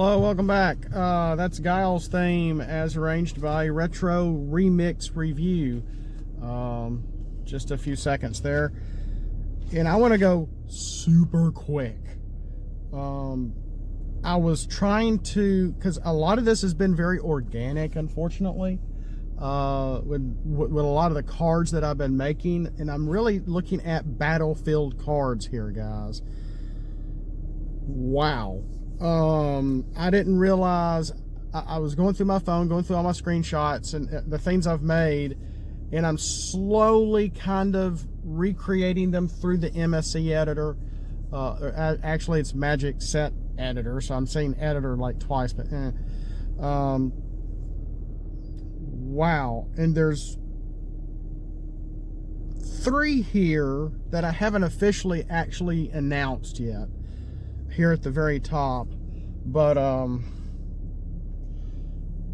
Hello, welcome back. That's Guile's theme as arranged by Retro Remix Review. Just a few seconds there. And I want to go super quick. I was trying to, because a lot of this has been very organic, unfortunately, with a lot of the cards that I've been making. And I'm really looking at battlefield cards here, guys. Wow. I didn't realize I was going through my phone, going through all my screenshots and the things I've made, and I'm slowly kind of recreating them through the MSC editor. Actually, it's Magic Set Editor, so I'm saying editor like twice, but wow. And there's 3 here that I haven't officially actually announced yet, here at the very top, but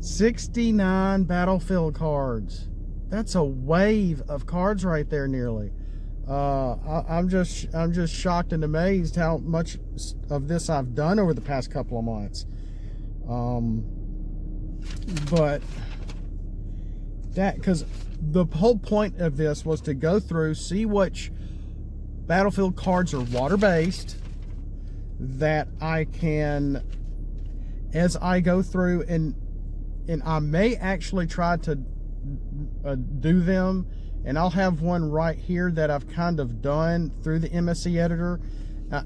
69 battlefield cards. That's a wave of cards right there, nearly. I'm just shocked and amazed how much of this I've done over the past couple of months. But that, because the whole point of this was to go through, see which battlefield cards are water-based, that I can, as I go through, and I may actually try to do them, and I'll have one right here that I've kind of done through the MSC editor.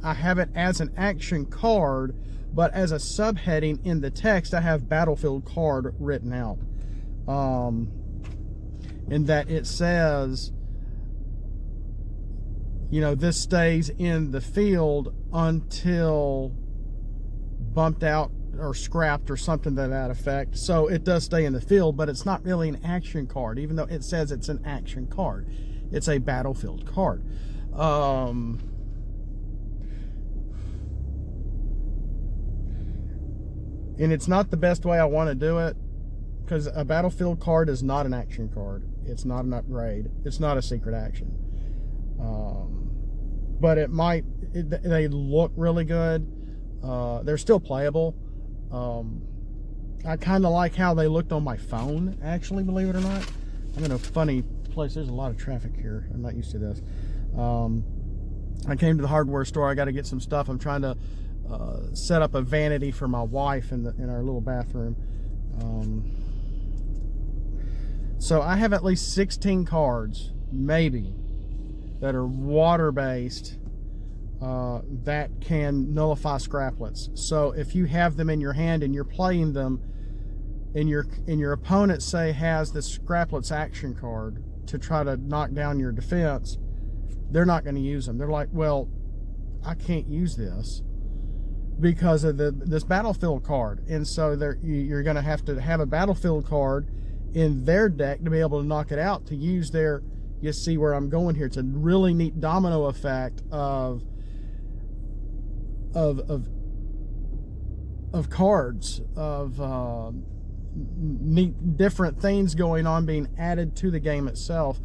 I have it as an action card, but as a subheading in the text I have battlefield card written out, in that it says, you know, this stays in the field until bumped out or scrapped or something to that effect. So it does stay in the field, but it's not really an action card, even though it says it's an action card. It's a battlefield card. And it's not the best way I want to do it, because a battlefield card is not an action card. It's not an upgrade. It's not a secret action. But it might, they look really good. They're still playable. I kind of like how they looked on my phone, actually, believe it or not. I'm in a funny place. There's a lot of traffic here. I'm not used to this. I came to the hardware store. I got to get some stuff. I'm trying to set up a vanity for my wife in our little bathroom. So I have at least 16 cards, maybe, that are water-based, that can nullify scraplets. So if you have them in your hand and you're playing them, and your opponent, say, has the scraplets action card to try to knock down your defense, they're not going to use them. They're like, well, I can't use this because of this battlefield card. And so you're going to have a battlefield card in their deck to be able to knock it out, to use their, you see where I'm going here. It's a really neat domino effect of cards, of neat different things going on being added to the game itself.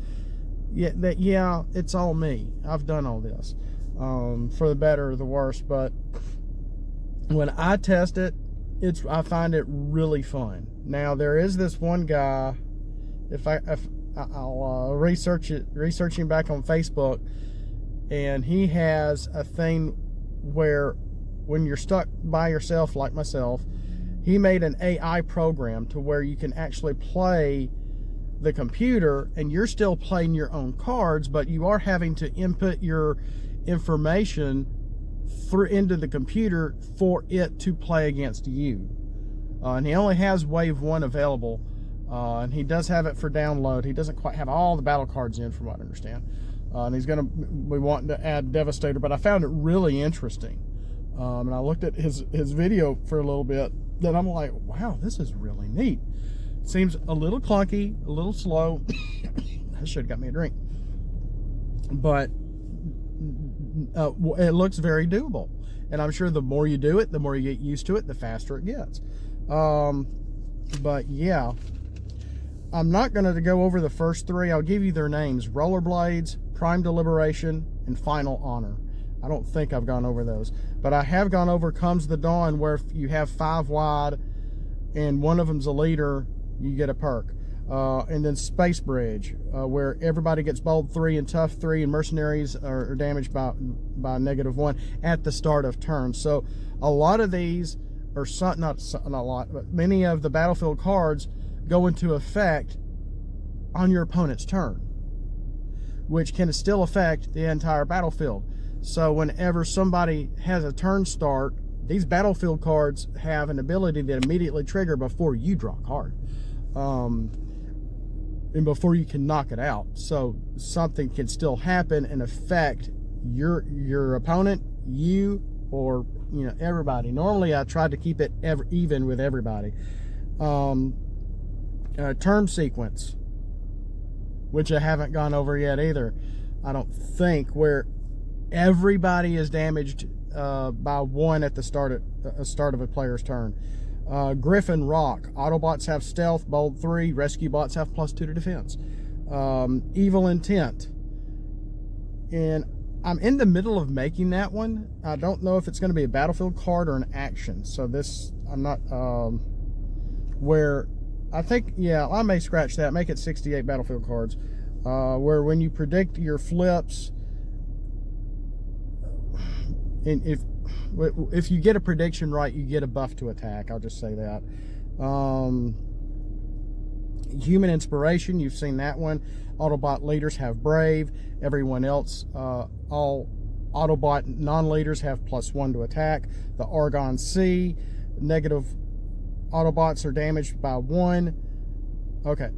Yeah, it's all me. I've done all this, for the better or the worse, but when I test it, I find it really fun. Now there is this one guy, I'll research him back on Facebook, and he has a thing where when you're stuck by yourself like myself, he made an AI program to where you can actually play the computer and you're still playing your own cards, but you are having to input your information into the computer for it to play against you. And he only has wave 1 available. And he does have it for download. He doesn't quite have all the battle cards in, from what I understand. And he's going to be wanting to add Devastator, but I found it really interesting. And I looked at his video for a little bit. Then I'm like, wow, this is really neat. Seems a little clunky, a little slow. I should have got me a drink. But it looks very doable. And I'm sure the more you do it, the more you get used to it, the faster it gets. But yeah. I'm not going to go over the first 3. I'll give you their names: Rollerblades, Prime Deliberation, and Final Honor. I don't think I've gone over those, but I have gone over Comes the Dawn, where if you have 5 wide and one of them's a leader, you get a perk. And then Space Bridge, where everybody gets bold 3 and tough 3, and mercenaries are damaged by -1 at the start of turn. So a lot of these are not a lot, but many of the battlefield cards go into effect on your opponent's turn, which can still affect the entire battlefield. So whenever somebody has a turn start, these battlefield cards have an ability that immediately trigger before you draw a card. And before you can knock it out. So something can still happen and affect your opponent, you, or everybody. Normally I try to keep it even with everybody. Term sequence, which I haven't gone over yet either, I don't think, where everybody is damaged by 1 at the start of a player's turn. Griffin Rock, Autobots have stealth, bold 3, rescue bots have +2 to defense. Evil Intent, and I'm in the middle of making that one. I don't know if it's going to be a battlefield card or an action, so this, I'm not, where I think, yeah, I may scratch that, make it 68 battlefield cards, where when you predict your flips, and if you get a prediction right, you get a buff to attack. I'll just say that. Human Inspiration, you've seen that one. Autobot leaders have Brave. Everyone else, all Autobot non-leaders have +1 to attack. The Argon Sea, negative Autobots are damaged by 1. Okay.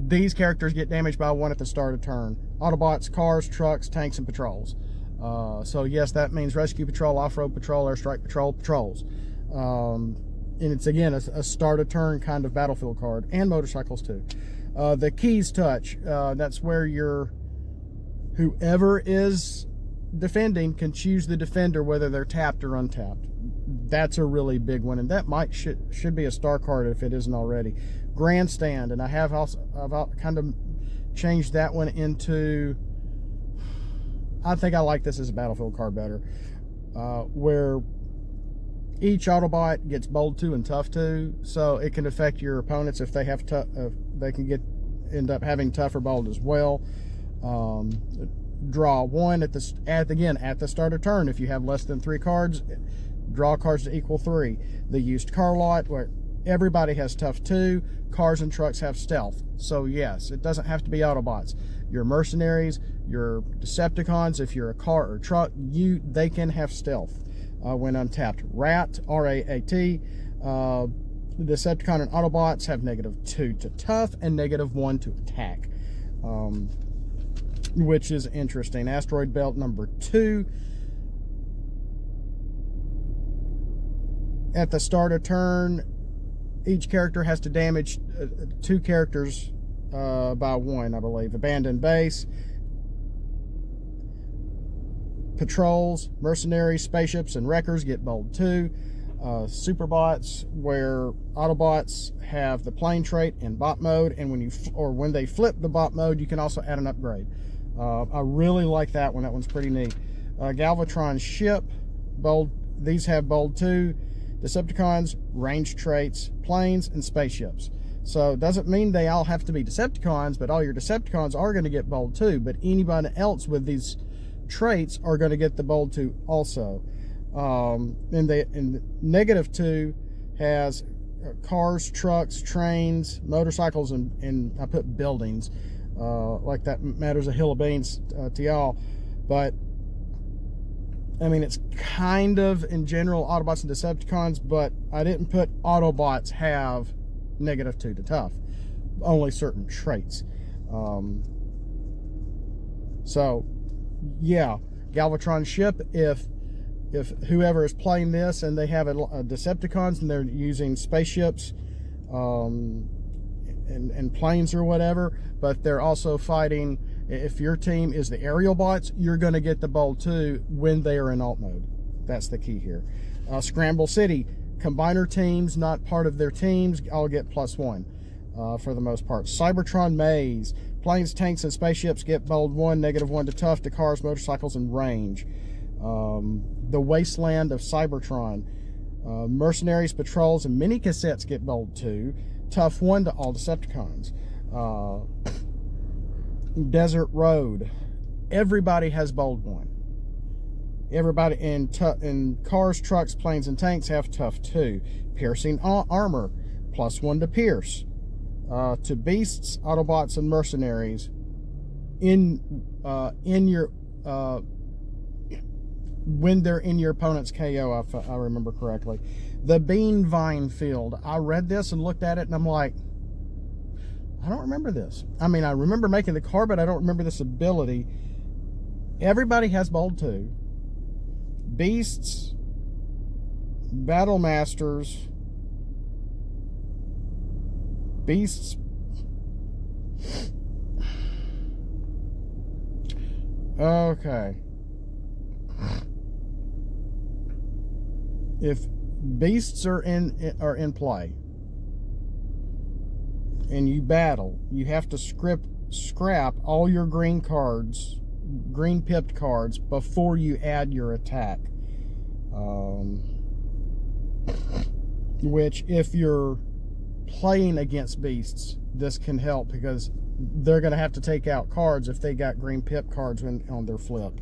These characters get damaged by 1 at the start of turn. Autobots, cars, trucks, tanks, and patrols. So yes, that means rescue patrol, off-road patrol, airstrike patrol, patrols. And it's, again, a start of turn kind of battlefield card, and motorcycles too. The Keys Touch, that's where whoever is defending can choose the defender whether they're tapped or untapped. That's a really big one, and that should be a star card if it isn't already. Grandstand, and I've kind of changed that one into, I think I like this as a battlefield card better, where each Autobot gets bold 2 and tough 2, so it can affect your opponents if they have they can end up having tough or bold as well. Draw 1 at the start of turn. If you have less than 3 cards, draw cards to equal 3. The used car lot, where everybody has tough 2, cars and trucks have stealth. So yes, it doesn't have to be Autobots. Your mercenaries, your Decepticons, if you're a car or truck, they can have stealth when untapped. RAAT, R-A-A-T, Decepticon and Autobots have -2 to tough and -1 to attack, which is interesting. Asteroid Belt number 2. At the start of turn, each character has to damage 2 characters by 1, I believe. Abandoned Base, patrols, mercenaries, spaceships, and wreckers get bold 2. Superbots, where Autobots have the plane trait in bot mode, and when they flip the bot mode, you can also add an upgrade. I really like that one. That one's pretty neat. Gavlatron Ship, bold. These have bold 2. Decepticons, range traits, planes, and spaceships. So it doesn't mean they all have to be Decepticons, but all your Decepticons are going to get bold 2. But anybody else with these traits are going to get the bold 2 also. And -2 has cars, trucks, trains, motorcycles, and I put buildings. Like that matters a hill of beans to y'all. But I mean, it's kind of in general Autobots and Decepticons, but I didn't put Autobots have -2 to tough. Only certain traits. So yeah, Gavlatron Ship, if whoever is playing this and they have a Decepticons and they're using spaceships and planes or whatever, but they're also fighting, if your team is the aerial bots, you're going to get the bold 2 when they are in alt mode. That's the key here. Scramble City, combiner teams, not part of their teams, all get +1 for the most part. Cybertron Maze, Planes, tanks, and spaceships get bold 1, -1 to tough to cars, motorcycles, and range. The Wasteland of Cybertron. Mercenaries, patrols, and mini cassettes get bold 2. Tough 1 to all Decepticons. Desert Road. Everybody has bold 1. Everybody in cars, trucks, planes, and tanks have tough 2. Piercing armor. +1 to pierce. To beasts, Autobots, and mercenaries. In your when they're in your opponent's KO, if I remember correctly. The Bean Vine Field. I read this and looked at it, and I'm like, I don't remember this. I mean, I remember making the card, but I don't remember this ability. Everybody has bold 2. Beasts, Battle Masters, Beasts. Okay. If beasts are in play and you battle, you have to scrap all your green cards, green pipped cards, before you add your attack. Which, if you're playing against beasts, this can help, because they're going to have to take out cards if they got green pip cards on their flip,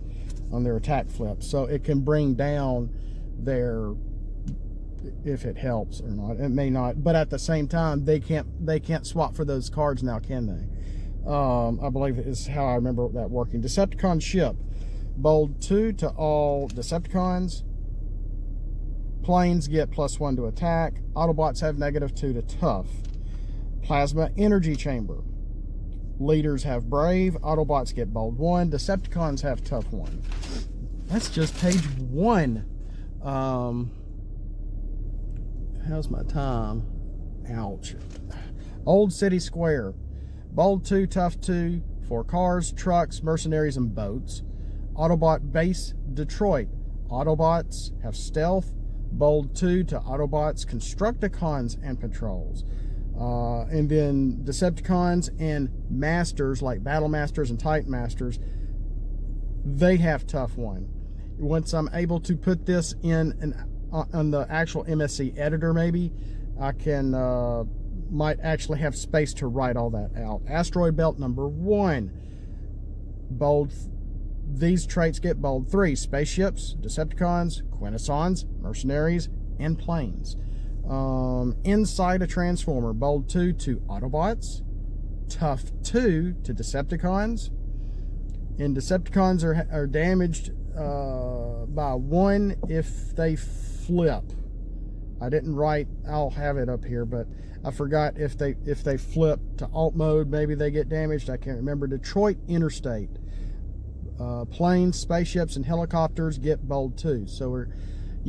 on their attack flip. So it can bring down their, if it helps or not. It may not, but at the same time, they can't swap for those cards now, can they? I believe is how I remember that working. Decepticon Ship. Bold 2 to all Decepticons. Planes get +1 to attack. Autobots have -2 to tough. Plasma Energy Chamber. Leaders have brave. Autobots get bold 1. Decepticons have tough 1. That's just page 1. How's my time? Ouch. Old City Square. Bold 2, tough 2 for cars, trucks, mercenaries, and boats. Autobot Base Detroit. Autobots have stealth. Bold 2 to Autobots, Constructicons, and patrols. And then Decepticons and Masters, like Battle Masters and Titan Masters, they have tough 1. Once I'm able to put this in on the actual MSC editor, maybe I can might actually have space to write all that out. Asteroid Belt number 1. Bold. These traits get bold 3. Spaceships, Decepticons, Quintessons, mercenaries, and planes. Inside a Transformer. Bold 2 to Autobots. Tough 2 to Decepticons. And Decepticons are damaged by 1 if they flip. I didn't write, I'll have it up here, but I forgot if they flip to alt mode, maybe they get damaged. I can't remember. Detroit Interstate. Planes, spaceships, and helicopters get bold 2. So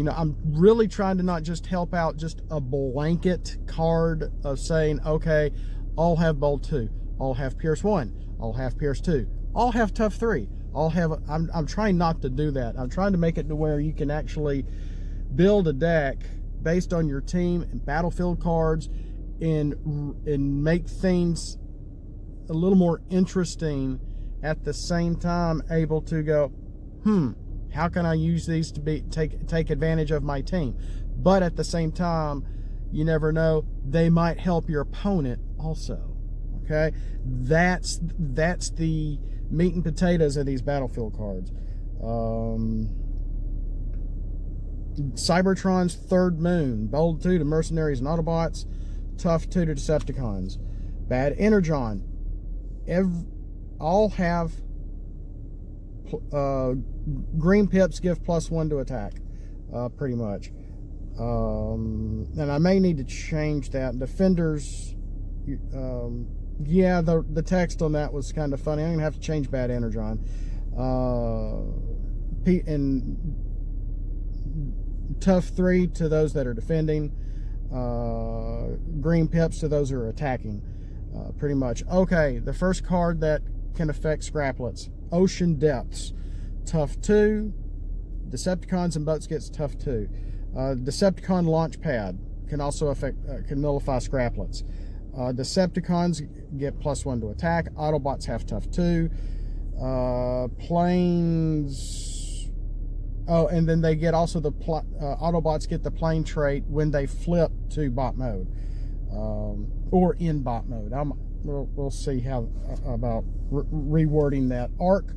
I'm really trying to not just help out just a blanket card of saying, okay, all have bold 2, all have pierce 1, all have pierce 2, all have tough 3, all have. I'm trying not to do that. I'm trying to make it to where you can actually build a deck based on your team and battlefield cards, and make things a little more interesting. At the same time, able to go, how can I use these to take advantage of my team? But at the same time, you never know, they might help your opponent also. Okay, that's the meat and potatoes of these battlefield cards. Cybertron's Third Moon. Bold 2 to mercenaries and Autobots. Tough 2 to Decepticons. Bad Energon. All have green pips give +1 to attack, pretty much. And I may need to change that. Defenders, yeah, the text on that was kind of funny. I'm gonna have to change Bad Energon. And tough 3 to those that are defending. Green pips to those who are attacking. Pretty much. Okay, the first card that can affect scraplets. Ocean Depths. Tough 2. Decepticons and boats gets tough 2. Decepticon Launch Pad can also affect, can nullify scraplets. Decepticons get +1 to attack. Autobots have tough 2. Planes. Oh, and then they get also the Autobots get the plane trait when they flip to bot mode, or in bot mode. We'll see how about rewording that. Ark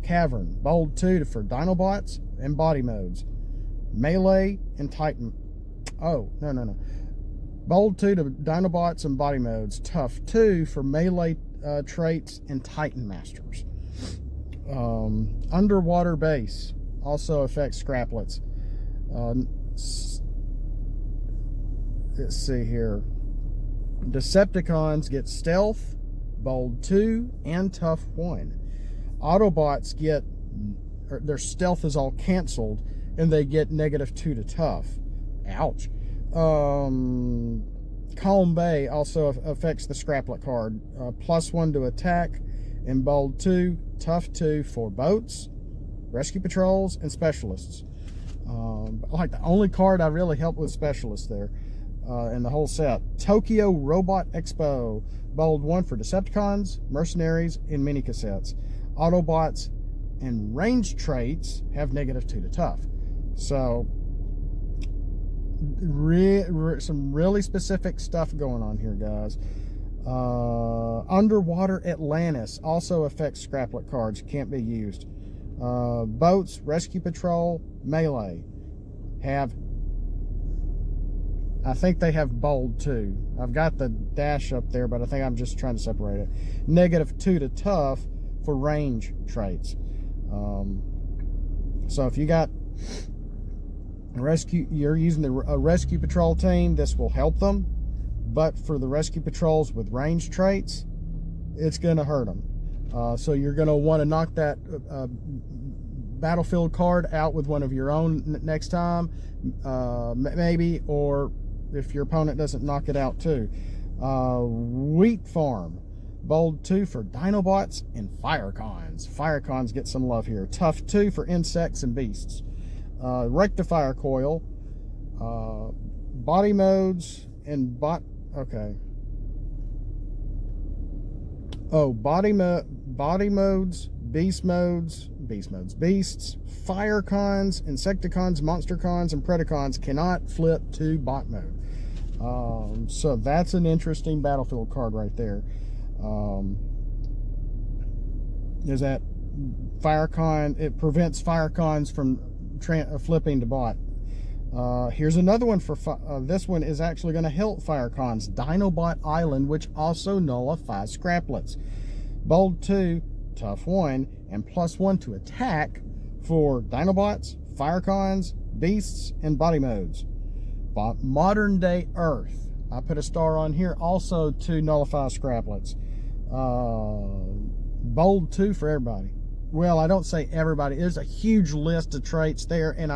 Cavern, bold 2 for Dinobots and body modes, melee and Titan. Oh, no. Bold 2 to Dinobots and body modes, tough 2 for melee traits and Titan Masters. Underwater base also affects scraplets. Let's see here. Decepticons get stealth, bold 2, and tough 1. Autobots get, their stealth is all canceled, and they get -2 to tough. Ouch. Calm Bay also affects the scraplet card. +1 to attack, and bold 2, tough 2 for boats, rescue patrols, and specialists. Like the only card I really helped with specialists there in the whole set. Tokyo Robot Expo, bold 1 for Decepticons, mercenaries, and mini cassettes. Autobots and range traits have -2 to tough. So some really specific stuff going on here, guys. Underwater Atlantis also affects scraplet cards, can't be used. Boats, rescue patrol, melee I think they have bold 2. I've got the dash up there, but I think I'm just trying to separate it. -2 to tough for range traits. So if you got you're using a rescue patrol team, this will help them. But for the rescue patrols with range traits, it's going to hurt them. So you're going to want to knock that battlefield card out with one of your own next time, maybe, or if your opponent doesn't knock it out too. Wheat Farm, bold 2 for Dinobots and Firecons. Firecons get some love here. Tough 2 for insects and beasts. Rectifier Coil, body modes and okay. Oh, body modes, beasts, Firecons, Insecticons, Monstercons, and Predacons cannot flip to bot mode. So that's an interesting battlefield card right there. Is that Firecon? It prevents Firecons from flipping to bot. Here's another one for this one is actually going to help Firecons. Dinobot Island, which also nullifies scraplets. Bold 2, tough 1, and +1 to attack for Dinobots, Firecons, beasts, and body modes. Modern day Earth, I put a star on here also to nullify scraplets. Bold 2 for everybody. Well, I don't say everybody. There's a huge list of traits there, and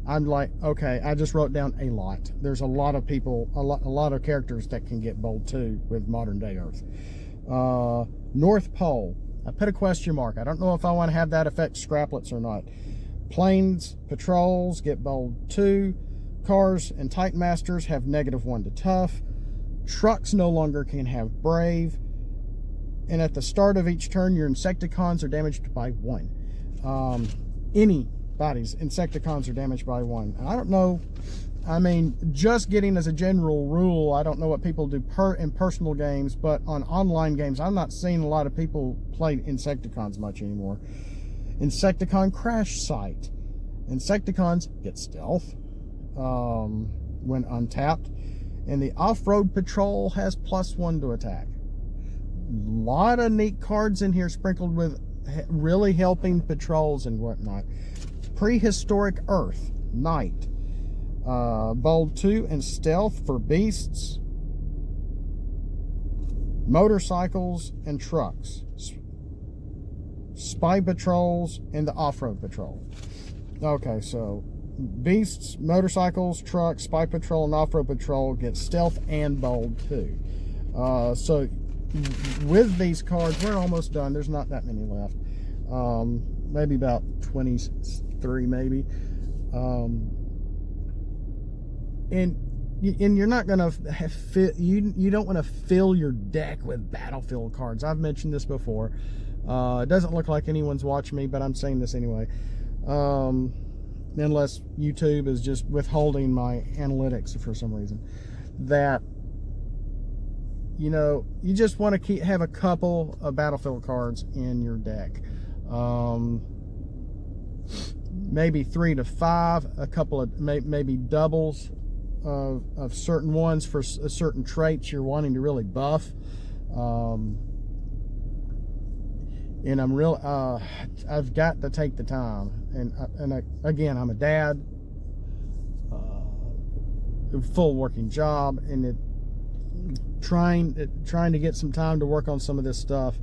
I'm like, okay, I just wrote down a lot. There's a lot of people, a lot of characters that can get bold 2 with modern day Earth. North Pole, I put a question mark. I don't know if I want to have that affect scraplets or not. Planes, patrols get bold 2. Cars and Titan Masters have -1 to tough. Trucks no longer can have brave. And at the start of each turn, your Insecticons are damaged by 1. Anybody's Insecticons are damaged by 1. And I don't know, I mean, just getting as a general rule, I don't know what people do in personal games, but on online games, I'm not seeing a lot of people play Insecticons much anymore. Insecticon Crash Site. Insecticons get stealth when untapped. And the Off-Road Patrol has +1 to attack. Lot of neat cards in here sprinkled with really helping patrols and whatnot. Prehistoric Earth, Night. Bold 2 and stealth for beasts, motorcycles, and trucks. Spy patrols and the off-road patrol. Okay, so beasts, motorcycles, trucks, spy patrol, and off-road patrol get stealth and bold 2. So with these cards, we're almost done. There's not that many left. Maybe about 23, maybe. And and you're not gonna you don't want to fill your deck with battlefield cards. I've mentioned this before. It doesn't look like anyone's watching me, but I'm saying this anyway. Unless YouTube is just withholding my analytics for some reason. That, you know, you just want to have a couple of battlefield cards in your deck. Maybe 3 to 5, a couple of maybe doubles of certain ones for certain traits you're wanting to really buff. And I'm real, I've got to take the time. Again, I'm a dad, full working job, and trying to get some time to work on some of this stuff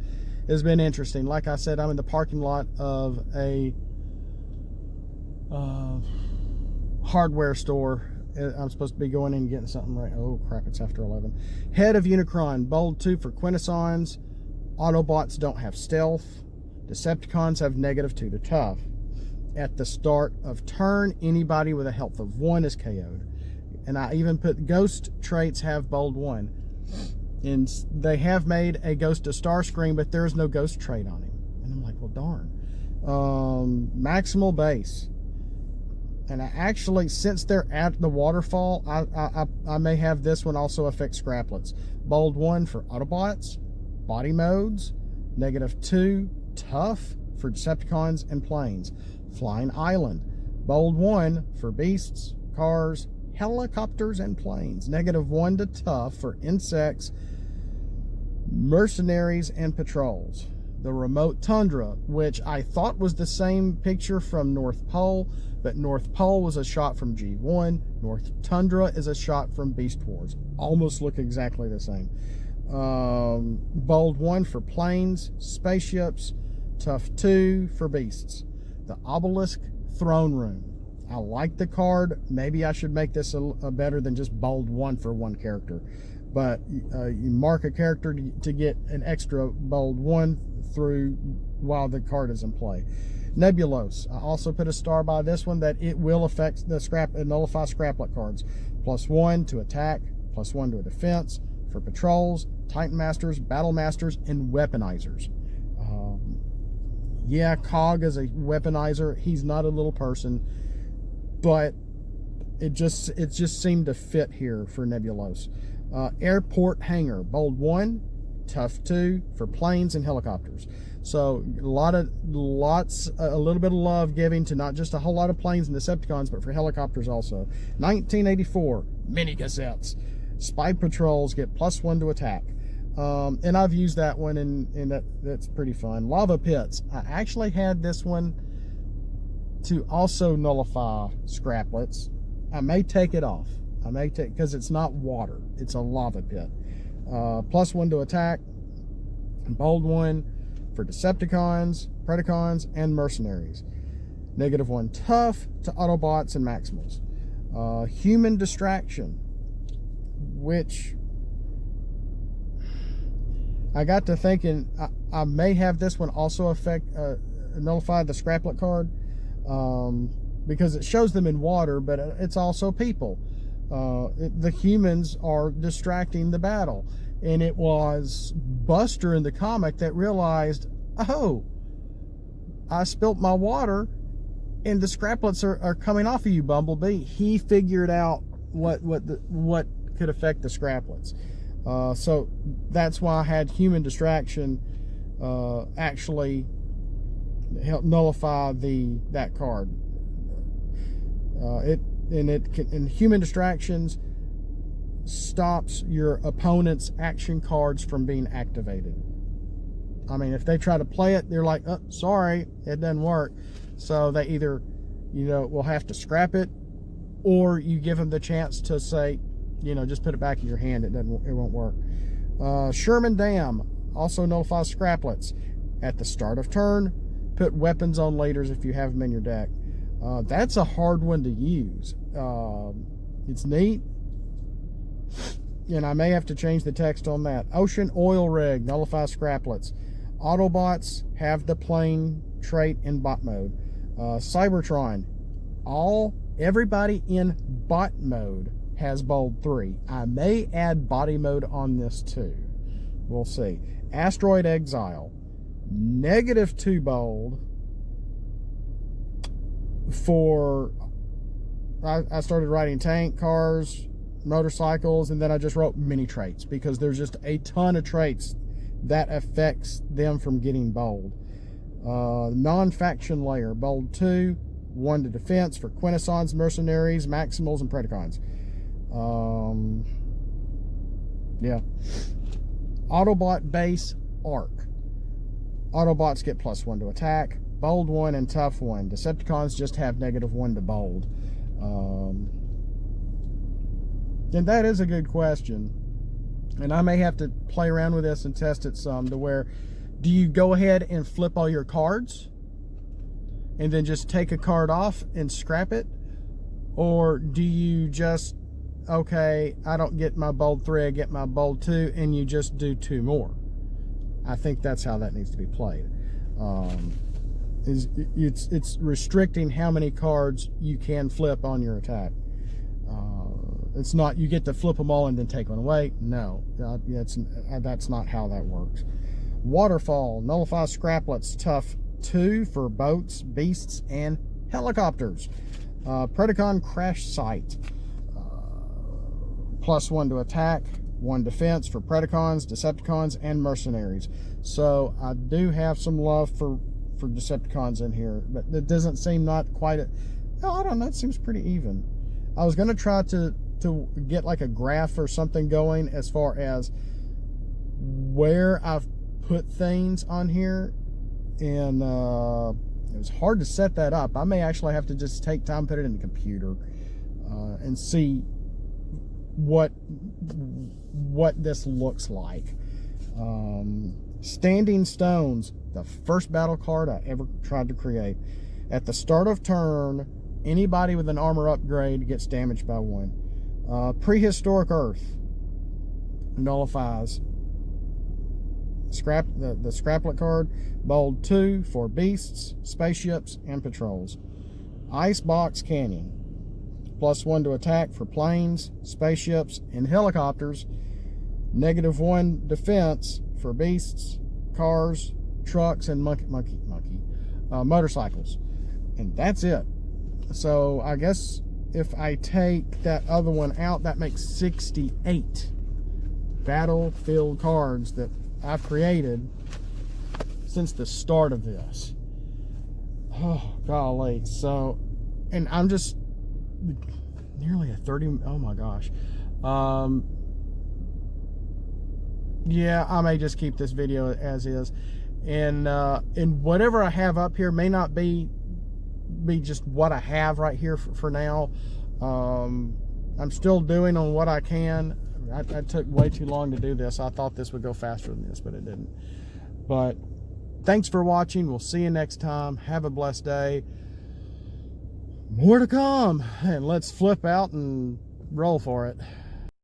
has been interesting. Like I said, I'm in the parking lot of a hardware store. I'm supposed to be going in and getting something right. Oh crap, it's after 11. Head of Unicron, bold 2 for Quintessons. Autobots don't have stealth. Decepticons have -2 to tough. At the start of turn, anybody with a health of 1 is KO'd. And I even put ghost traits have bold 1. And they have made a Ghost of Starscream, but there is no ghost trait on him. And I'm like, well, darn. Maximal Base. And I actually, since they're at the waterfall, I may have this one also affect Scraplets. Bold 1 for Autobots. Body modes. -2 tough for Decepticons and planes. Flying Island. Bold 1 for beasts, cars, helicopters, and planes. -1 to tough for insects, mercenaries, and patrols. The remote Tundra, which I thought was the same picture from North Pole, but North Pole was a shot from G1. North Tundra is a shot from Beast Wars. Almost look exactly the same. Bold 1 for planes, spaceships, tough 2 for beasts. The Obelisk Throne Room. I like the card. Maybe I should make this a better than just bold 1 for one character. But you mark a character to get an extra bold 1 through while the card is in play. Nebulos. I also put a star by this one that it will affect the nullify scraplet cards. +1 to attack, +1 to a defense for patrols, Titan Masters, Battle Masters, and Weaponizers. Yeah, Cog is a weaponizer. He's not a little person, but it just seemed to fit here for Nebulos. Airport Hangar, bold 1, tough 2 for planes and helicopters. So a little bit of love giving to not just a whole lot of planes and Decepticons, but for helicopters also. 1984 mini cassettes. Spy patrols get +1 to attack. And I've used that one, and that's pretty fun. Lava pits. I actually had this one to also nullify scraplets. I may take it off. Because it's not water. It's a lava pit. +1 to attack. Bold 1 for Decepticons, Predacons, and Mercenaries. -1 tough to Autobots and Maximals. Human Distraction, which I got to thinking I may have this one also affect nullify the scraplet card, because it shows them in water, but it's also people. The humans are distracting the battle, and it was Buster in the comic that realized, oh, I spilt my water and the scraplets are coming off of you, Bumblebee. He figured out what could affect the scraplets. So that's why I had Human Distraction actually help nullify that card. Human Distractions stops your opponent's action cards from being activated. I mean, if they try to play it, they're like, oh, sorry, it doesn't work. So they either, will have to scrap it, or you give them the chance to say, just put it back in your hand. It won't work. Sherman Dam also nullifies scraplets. At the start of turn, put weapons on laders if you have them in your deck. That's a hard one to use. It's neat, and I may have to change the text on that. Ocean Oil Rig nullifies scraplets. Autobots have the plane trait in bot mode. Cybertron, everybody in bot mode has bold 3. I may add body mode on this too. We'll see. Asteroid Exile, -2 bold for, I started writing tank, cars, motorcycles, and then I just wrote mini traits because there's just a ton of traits that affects them from getting bold. Non-faction layer, bold 2, 1 to defense for Quintessons, Mercenaries, Maximals, and Predacons. Yeah. Autobot base Ark. Autobots get +1 to attack, bold 1 and tough 1. Decepticons just have -1 to bold. And that is a good question. And I may have to play around with this and test it some to where, do you go ahead and flip all your cards and then just take a card off and scrap it? Or do you just, okay, I don't get my bold 3, I get my bold 2, and you just do 2 more? I think that's how that needs to be played. It's restricting how many cards you can flip on your attack. It's not you get to flip them all and then take one away. No, that's not how that works. Waterfall nullifies scraplets, tough 2 for boats, beasts, and helicopters. Predacon crash site, +1 to attack, 1 defense for Predacons, Decepticons, and Mercenaries. So I do have some love for Decepticons in here, but it doesn't seem not quite I don't know, it seems pretty even. I was going to try to get like a graph or something going as far as where I've put things on here, and it was hard to set that up. I may actually have to just take time, put it in the computer, and see what this looks like. Standing Stones, the first battle card I ever tried to create. At the start of turn, anybody with an armor upgrade gets damaged by 1. Prehistoric Earth nullifies the scraplet card, bold 2 for beasts, spaceships, and patrols. Icebox Canyon, +1 to attack for planes, spaceships, and helicopters, -1 defense for beasts, cars, trucks, and motorcycles. And that's it. So I guess if I take that other one out, that makes 68 battlefield cards that I've created since the start of this. Oh, golly. So, and I'm just nearly a 30, oh my gosh. Yeah, I may just keep this video as is. And whatever I have up here may not be just what I have right here for now. I'm still doing on what I can. I took way too long to do this. I thought this would go faster than this, but it didn't. But thanks for watching. We'll see you next time. Have a blessed day. More to come. And let's flip out and roll for it.